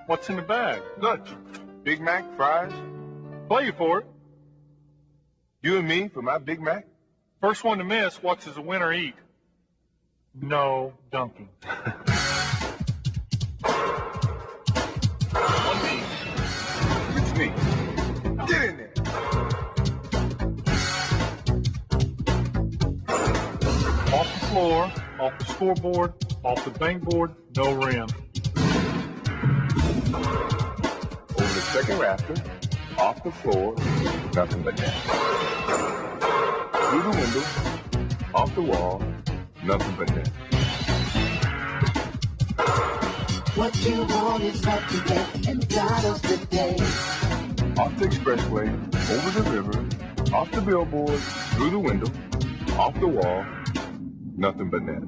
What's in the bag? Lunch. Big Mac, fries. Play you for it. You and me for my Big Mac? First one to miss, what does the winner eat? No dunking. On me. It's me. Get in there. Off the floor, off the scoreboard, off the bankboard, no rim. Over the second rafter, off the floor, nothing but net. Through the window, off the wall, nothing but net. What you want is what you get, and McDonald's today. Off the expressway, over the river, off the billboard, through the window, off the wall, nothing but net.